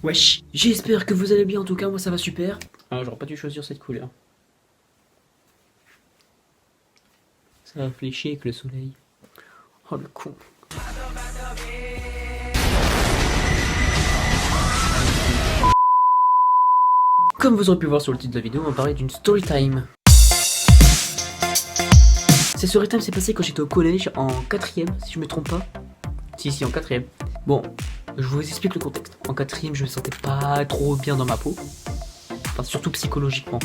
Wesh, j'espère que vous allez bien, en tout cas moi ça va super. Ah, j'aurais pas dû choisir cette couleur. Ça va fléchir avec le soleil. Oh le con. Comme vous aurez pu voir sur le titre de la vidéo, on va parler d'une story time. Cette story time s'est passée quand j'étais au collège en 4ème, si je me trompe pas. Si, en 4ème. Bon, je vous explique le contexte. En 4ème, je me sentais pas trop bien dans ma peau. Enfin, surtout psychologiquement.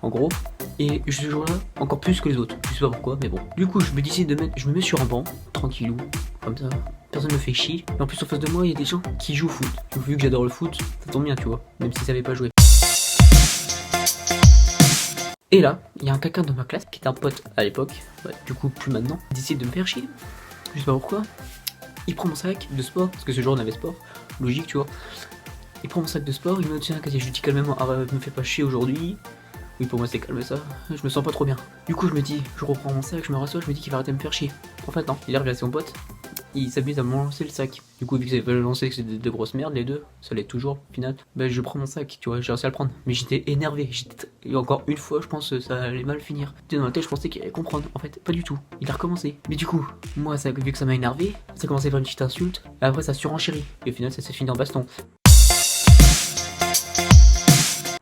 En gros. Et ce jour-là, encore plus que les autres. Je sais pas pourquoi, mais bon. Du coup, je me mets sur un banc, tranquillou, comme ça. Personne me fait chier. Et en plus, en face de moi, il y a des gens qui jouent au foot. Vu que j'adore le foot, ça tombe bien, tu vois. Même s'ils savaient pas jouer. Et là, il y a un quelqu'un dans ma classe qui était un pote à l'époque, ouais, du coup plus maintenant, il décide de me faire chier. Je sais pas pourquoi. Il prend mon sac de sport, parce que ce jour on avait sport, logique tu vois. Il prend mon sac de sport, il me tient à côté, je lui dis calmement, me fais pas chier aujourd'hui. Oui, pour moi c'est calme ça, je me sens pas trop bien. Du coup je me dis, je reprends mon sac, je me rassois, je me dis qu'il va arrêter de me faire chier. En fait non, il a regardé son pote, il s'amuse à me lancer le sac. Du coup, vu que j'avais lancé que c'était de grosses merdes, les deux, ça l'est toujours, au final. Bah, je prends mon sac, tu vois, j'ai réussi à le prendre. Mais j'étais énervé, et encore une fois, je pense que ça allait mal finir. Dans la tête, je pensais qu'il allait comprendre. En fait, pas du tout. Il a recommencé. Mais du coup, moi, ça, vu que ça m'a énervé, ça a commencé par une petite insulte, et après, ça surenchérit. Et au final, ça s'est fini en baston.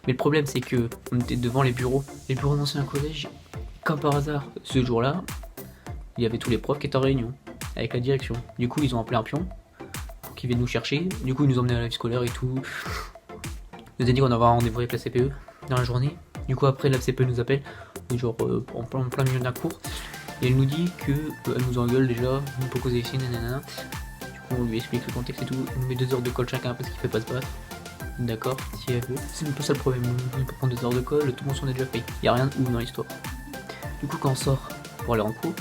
Mais le problème, c'est que on était devant les bureaux de l'ancien collège. Comme par hasard, ce jour-là, il y avait tous les profs qui étaient en réunion avec la direction. Du coup, ils ont appelé un pion pour qu'il vienne nous chercher. Du coup, ils nous emmenaient à la vie scolaire et tout. Ils nous a dit qu'on avait un rendez-vous avec la CPE dans la journée. Du coup, après, la CPE nous appelle, genre en plein milieu d'un cours. Et elle nous dit que elle nous engueule déjà, on peut causer ici, nanana. Du coup, on lui explique le contexte et tout. On nous met 2 heures de colle chacun parce qu'il fait pas se battre. D'accord, si elle veut. C'est même pas ça le problème. On peut prendre 2 heures de colle, tout le monde s'en est déjà fait. Y a rien de ouf dans l'histoire. Du coup, quand on sort pour aller en cours,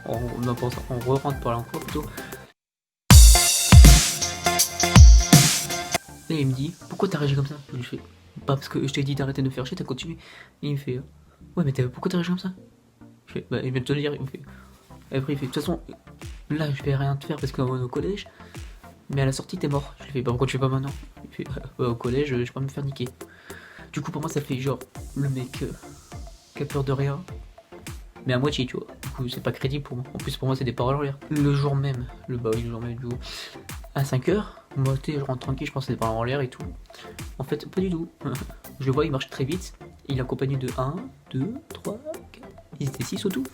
on re-rentre pour aller en cours plutôt. Et il me dit, pourquoi t'as réagi comme ça? Je lui fais, pas parce que je t'ai dit d'arrêter de me faire chier, t'as continué. Et il me fait, ouais, mais pourquoi t'as réagi comme ça? Je fais, bah, il vient de te le dire. Il me fait, et après, il fait, de toute façon, là, je vais rien te faire parce qu'on est au collège, mais à la sortie, t'es mort. Je lui fais, bah, pourquoi tu fais pas maintenant? Il fait, bah, au collège, je vais pas me faire niquer. Du coup, pour moi, ça fait genre le mec qui a peur de rien, mais à moitié, tu vois. Du coup, c'est pas crédible pour moi. En plus, pour moi, c'est des paroles en l'air. Le jour même, le jour même, du coup, à 5h, moi, je rentre tranquille, je pense que c'est des paroles en l'air et tout. En fait, pas du tout. Je le vois, il marche très vite. Il est accompagné de 1, 2, 3, 4. Ils étaient 6 au tout.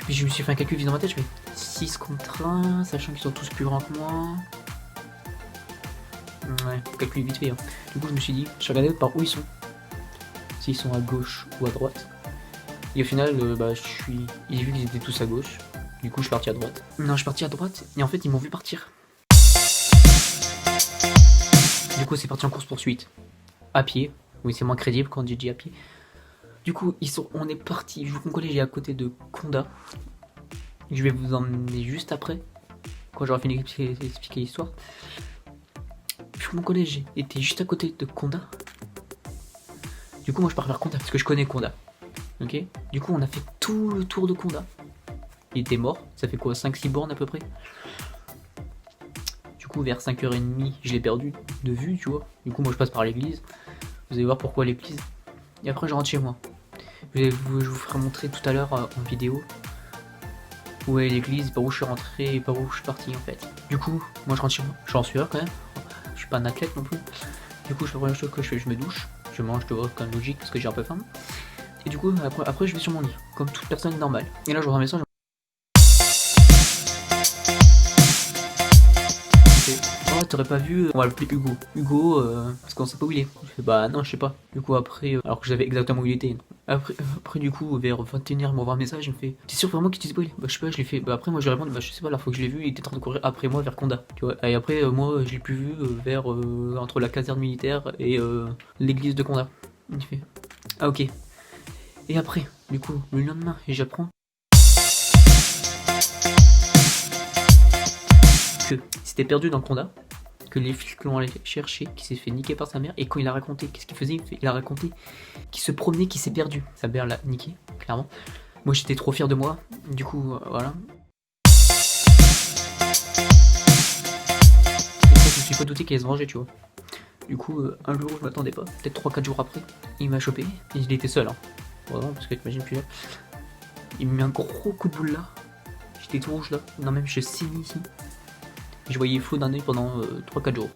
Puis je me suis fait un calcul vite dans ma tête, je fais 6 contre 1, sachant qu'ils sont tous plus grands que moi. Ouais, calcul vite fait. Hein. Du coup, je me suis dit, je vais regarder par où ils sont. S'ils sont à gauche ou à droite. Et au final, j'ai vu qu'ils étaient tous à gauche. Du coup, je suis parti à droite. Non, je suis parti à droite. Et en fait, ils m'ont vu partir. Du coup, c'est parti en course-poursuite. À pied. Oui, c'est moins crédible quand je dis à pied. Du coup, on est parti. Mon collège est à côté de Condat. Je vais vous emmener juste après. Quand j'aurai fini d'expliquer l'histoire. Mon collège était juste à côté de Condat. Du coup, moi, je pars vers Condat parce que je connais Condat. Ok. Du coup, on a fait tout le tour de Condat. Il était mort. Ça fait quoi, 5-6 bornes à peu près. Du coup, vers 5h30, je l'ai perdu de vue, tu vois. Du coup, moi, je passe par l'église. Vous allez voir pourquoi l'église. Et après, je rentre chez moi. Je vous ferai montrer tout à l'heure en vidéo où est l'église, par où je suis rentré et par où je suis parti en fait. Du coup, moi, je rentre chez moi. Je suis en sueur quand même. Je suis pas un athlète non plus. Du coup, la première chose que je fais, je me douche. Je mange, je vois comme logique parce que j'ai un peu faim. Et du coup, après, je vais sur mon lit, comme toute personne normale. Et là, je reçois un message. Oh, t'aurais pas vu, on va l'appeler Hugo. Hugo, parce qu'on sait pas où il est. Je fais, bah non, je sais pas. Du coup, après, alors que je savais exactement où il était. Après du coup, vers 21h, il m'envoie un message, il me fait, t'es sûr vraiment qu'il te dit pas où il est? Bah, je sais pas, je l'ai fait. Bah, après, moi, je lui réponds, bah, je sais pas, la fois que je l'ai vu, il était en train de courir après moi vers Condat. Tu vois, et après, moi, je l'ai plus vu vers entre la caserne militaire et l'église de Condat. Il fait, ah, ok. Et après, du coup, le lendemain, j'apprends que s'était perdu dans Condat, que les flics l'ont allé chercher, qu'il s'est fait niquer par sa mère, et quand il a raconté, qu'est-ce qu'il faisait? Il a raconté qu'il se promenait, qu'il s'est perdu. Sa mère l'a niqué, clairement. Moi j'étais trop fier de moi, du coup voilà. Et ça, je me suis me doutais qu'il allait se venger, tu vois. Du coup, un jour, je m'attendais pas, peut-être 3-4 jours après, il m'a chopé, et il était seul, hein. Vraiment, parce que t'imagines plus là. Il me met un gros coup de boule là. J'étais tout rouge là. Non, même je saignais ici. Et je voyais flou d'un œil pendant 3-4 jours.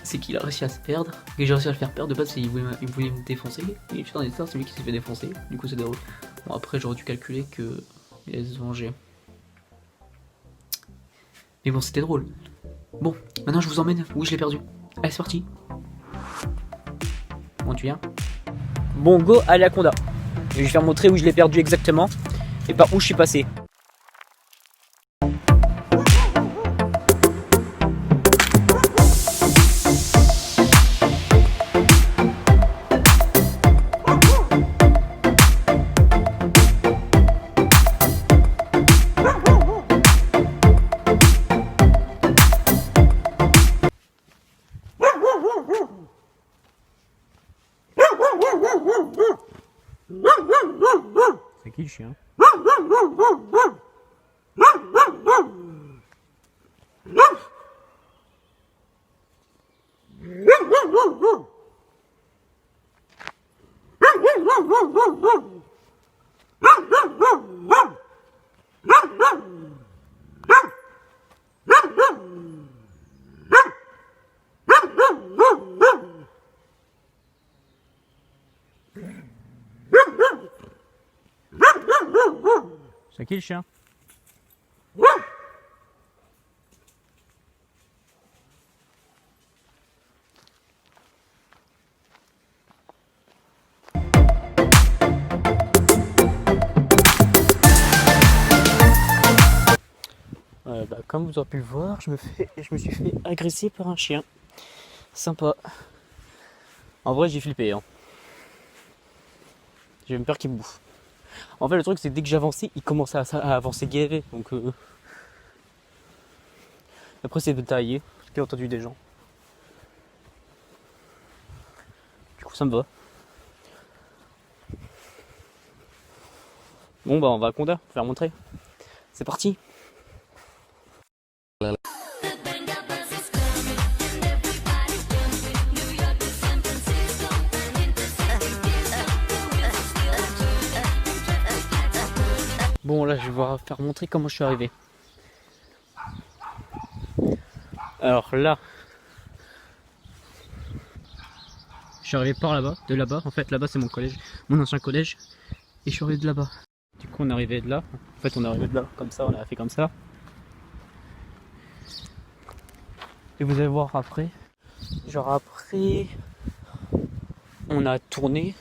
C'est qu'il a réussi à se perdre, et j'ai réussi à le faire perdre. De base, il voulait me défoncer, et putain, c'est lui qui s'est fait défoncer. Du coup, c'est drôle. Bon, après, j'aurais dû calculer que il allait se venger. Mais bon, c'était drôle. Bon, maintenant je vous emmène où je l'ai perdu. Allez, c'est parti. Bon, tu viens? Bon, go, allez à Conda. Je vais faire montrer où je l'ai perdu exactement et par où je suis passé. C'est qui le chien? C'est qui le chien? Comme vous aurez pu le voir, je me suis fait agresser par un chien. Sympa. En vrai, j'ai flippé. Hein. J'ai même peur qu'il me bouffe. En fait, le truc, c'est que dès que j'avançais, il commençait à avancer gavé. Donc, après, c'est de tailler. J'ai entendu des gens. Du coup, ça me va. Bon, bah, on va à Conda, faire montrer. C'est parti. Bon, là, je vais vous faire montrer comment je suis arrivé. Alors là, je suis arrivé par là-bas, de là-bas. En fait, là-bas, c'est mon collège, mon ancien collège. Et je suis arrivé de là-bas. Du coup, on est arrivé de là. En fait, on est arrivé de là, comme ça, on a fait comme ça. Et vous allez voir après. Genre après, on a tourné.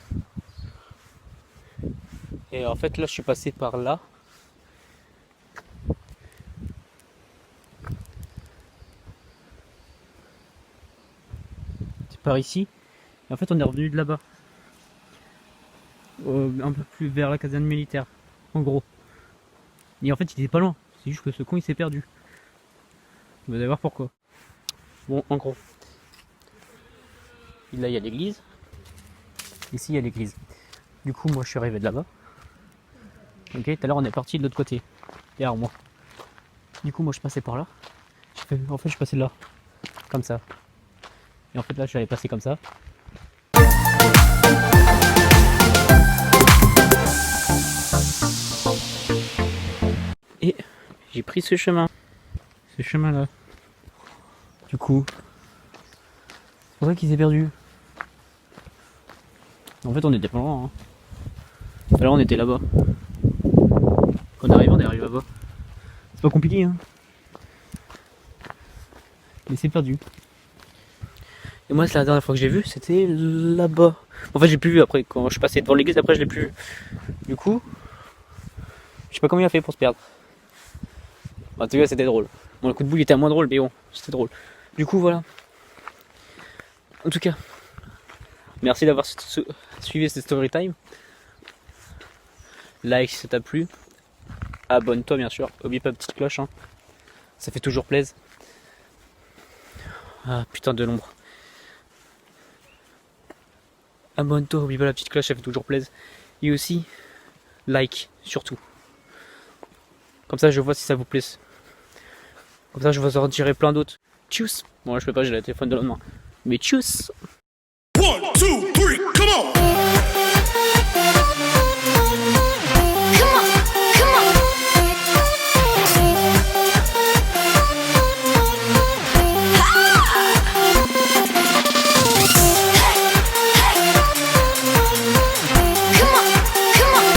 Et en fait, là, je suis passé par là. C'est par ici. Et en fait, on est revenu de là-bas. Un peu plus vers la caserne militaire. En gros. Et en fait, il était pas loin. C'est juste que ce con, il s'est perdu. Vous allez voir pourquoi. Bon, en gros. Là, il y a l'église. Ici, il y a l'église. Du coup, moi, je suis arrivé de là-bas. Ok, tout à l'heure, on est parti de l'autre côté. Derrière moi. Du coup, moi, je passais par là. En fait, je passais là. Comme ça. Et en fait, là, je l'avais passé comme ça. Et j'ai pris ce chemin. Ce chemin-là. Du coup, c'est pour ça qu'il s'est perdu. En fait, on était pas loin. Hein. Là, on était là-bas. Quand on est arrivé là-bas. C'est pas compliqué, hein. Mais c'est perdu. Et moi, c'est la dernière fois que j'ai vu, c'était là-bas. En fait, j'ai plus vu après. Quand je passais devant l'église, après, je l'ai plus vu. Du coup, je sais pas comment il a fait pour se perdre. En tout cas, c'était drôle. Bon, le coup de boule était moins drôle, mais bon, c'était drôle. Du coup, voilà. En tout cas, merci d'avoir suivi cette story time. Like si ça t'a plu. Abonne-toi, bien sûr. N'oublie pas la petite cloche. Hein. Ça fait toujours plaisir. Ah, putain de l'ombre. Abonne-toi, n'oublie pas la petite cloche, ça fait toujours plaisir. Et aussi, like, surtout. Comme ça, je vois si ça vous plaît. Comme ça, je vous en retirer plein d'autres. Tchuss. Bon, là, je peux pas, j'ai le téléphone de l'autre main. Mais tchuss. 1, 2, 3.